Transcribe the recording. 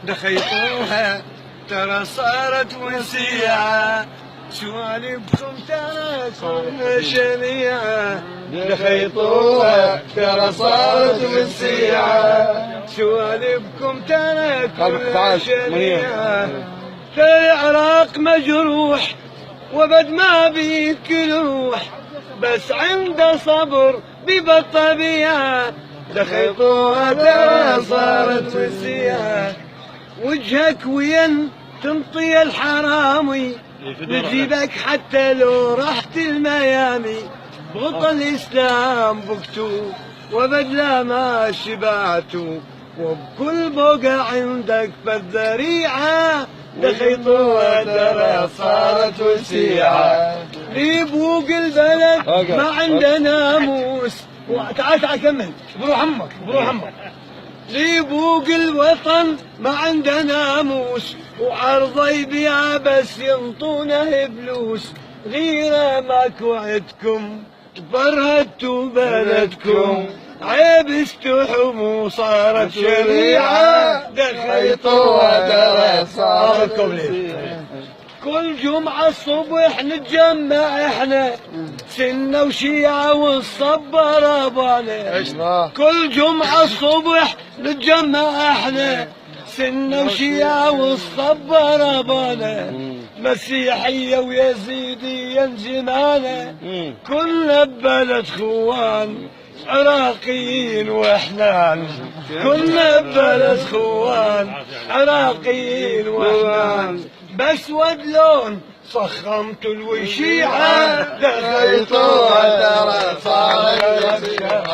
دخيطوها ترى صارت وسيعة، سوالفكم ترى كلها شنيعة. دخيطوها ترى صارت وسيعة، سوالفكم ترى كلها شنيعة. العراق مجروح وبد ما بيك روح، بس عنده صبر ببالطبيعة. دخيطوها ترى صارت وسيعة، وجهك وين تنطي الحرامي، بجيبك حتى لو رحت الميامي. بغط الإسلام بكتو وبدلا ما شبعتو، وبكل بقع عندك بالذريعة. دخيطوها ترى صارت وسيعة، لبوق البلد ما عنده ناموس. تعال كمل بروح عمك لبوق الوطن ما عنده ناموس، وعرضه يبيع بس ينطونه فلوس. غيره ماكو عندكم برهدتوا بلدكم، عيب استحموا صارت شريعة. دخيطوها ترى صارت وسيعة. كل جمعة الصبح نتجمع احنا، سنة وشيعة والصبر ابانا. كل جمعة الصبح نتجمع احنا، سنة وشيعة والصبر ابانا. مسيحية ويزيدية زمانة، كلنا ببلد خوان عراقيين واحنان. كلنا ببلد خوان عراقيين واحنان، باسود لون صخمت الوشيعة. دخيطوها ترى صارت وسيعة.